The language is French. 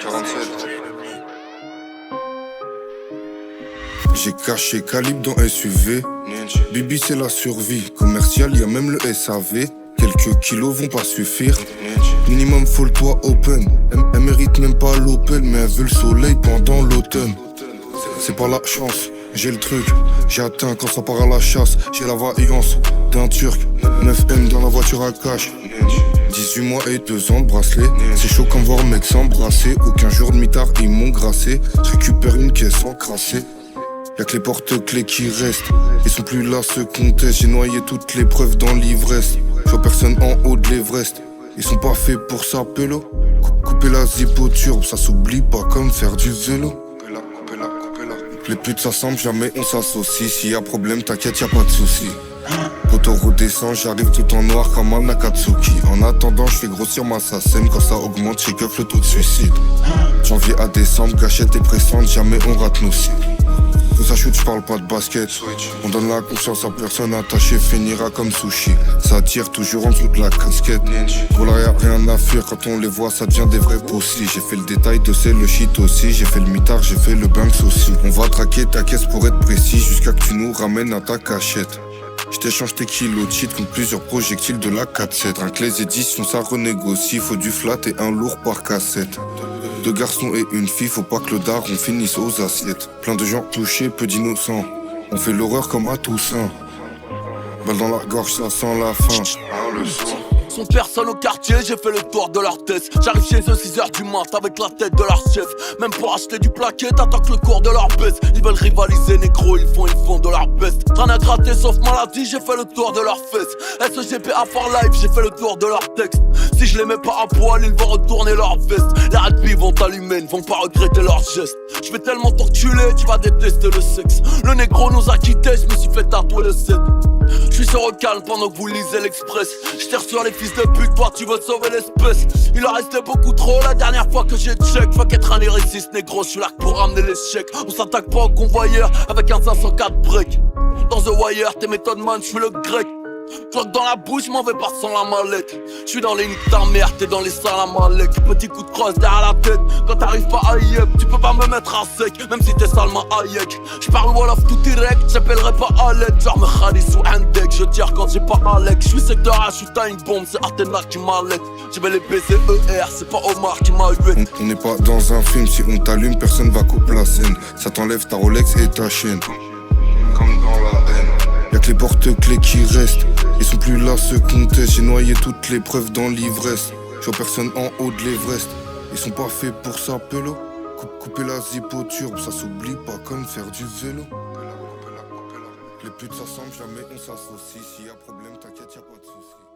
47. J'ai caché calibre dans SUV. Bibi c'est la survie. Commercial, y a même le SAV. Quelques kilos vont pas suffire. Minimum faut le toit open. Elle mérite même pas l'Opel, mais elle veut le soleil pendant l'automne. C'est pas la chance, j'ai le truc. J'ai atteint quand ça part à la chasse. J'ai la vaillance d'un turc. 9M dans la voiture à cash. 18 mois et 2 ans de bracelet. C'est chaud comme voir mec s'embrasser. Aucun jour de mitard ils m'ont grassé. Je récupère une caisse encrassée. Y'a que les porte-clés qui restent. Ils sont plus là ceux qu'on teste. J'ai noyé toutes les preuves dans l'ivresse. J'vois personne en haut de l'Everest. Ils sont pas faits pour ça, pélo. Couper la zipoturbe, ça s'oublie pas comme faire du vélo. Les putes s'assemblent, jamais on s'associe. S'il y a problème, t'inquiète, y'a pas de soucis. Quand on redescend, j'arrive tout en noir comme un Akatsuki. En attendant, je fais grossir ma SACEM. Quand ça augmente, j'ai keuf le taux de suicide. Janvier à décembre, gâchette et pressante, jamais on rate nos cibles. Que ça shoot, j'parle pas de basket. On donne la confiance à personne, attaché finira comme sushi. Ça tire toujours en dessous de la casquette. Pour là y'a rien à fuir, quand on les voit ça devient des vrais possis. J'ai fait le détail de c'est le shit aussi. J'ai fait le mitard, j'ai fait le banks aussi. On va traquer ta caisse pour être précis, jusqu'à que tu nous ramènes à ta cachette. J't'échange tes kilos de shit contre plusieurs projectiles de la 4-7. Rien que les éditions ça renégocie, faut du flat et un lourd par cassette. 2 garçons et une fille, faut pas que le daron finisse aux assiettes. Plein de gens touchés, peu d'innocents. On fait l'horreur comme à Toussaint. Balle dans la gorge, ça sent la faim. Le son. Sont personne au quartier, j'ai fait le tour de leur tête. J'arrive chez eux 6h du mat avec la tête de leur chef. Même pour acheter du plaquet, t'attends que le cours de leur baisse. Ils veulent rivaliser négro, ils font de leur best. Rien à gratter sauf maladie, j'ai fait le tour de leurs fesses. SGPA for life, j'ai fait le tour de leur texte. Si je les mets pas à poil, ils vont retourner leur veste. Les rugby vont t'allumer, ne vont pas regretter leurs gestes. Je vais tellement t'enculer, tu vas détester le sexe. Le négro nous a quittés, je me suis fait tatouer le 7. J'suis sur le calme pendant que vous lisez l'Express. J'tire sur les fils de pute, toi tu veux sauver l'espèce. Il en restait beaucoup trop la dernière fois que j'ai check. Faut qu'être un lyriciste négro, j'suis là pour ramener les chèques. On s'attaque pas au convoyeur avec un 504 break. Dans The Wire, t'es méthode man, j'suis le grec. Cloque dans la bouche, m'en vais pas sans la mallette. J'suis dans les nids de ta mère, t'es dans les salles à Malek. Petit coup de crosse derrière la tête. Quand t'arrives pas à yep, tu peux pas me mettre à sec. Même si t'es salement Hayek. J'parle Wolof tout direct, j'appellerai pas à l'aide. Genre me Khalis ou un deck, je tire quand j'ai pas Alex. J'suis secteur H, t'as une bombe, c'est Athéna qui m'allait. Je vais les baiser ER, c'est pas Omar qui m'a hué. On n'est pas dans un film, si on t'allume, personne va couper la scène. Ça t'enlève ta Rolex et ta chaîne. Comme dans la haine. Y'a que les porte-clés qui restent. Ils sont plus là ceux qu'on teste. J'ai noyé toutes les preuves dans l'ivresse. J'vois personne en haut de l'Everest. Ils sont pas faits pour ça, pélo. Couper la zipoturbe, ça s'oublie pas comme faire du vélo. Les putes s'assemblent, jamais on s'associe. S'il y a problème, t'inquiète, y'a pas de soucis.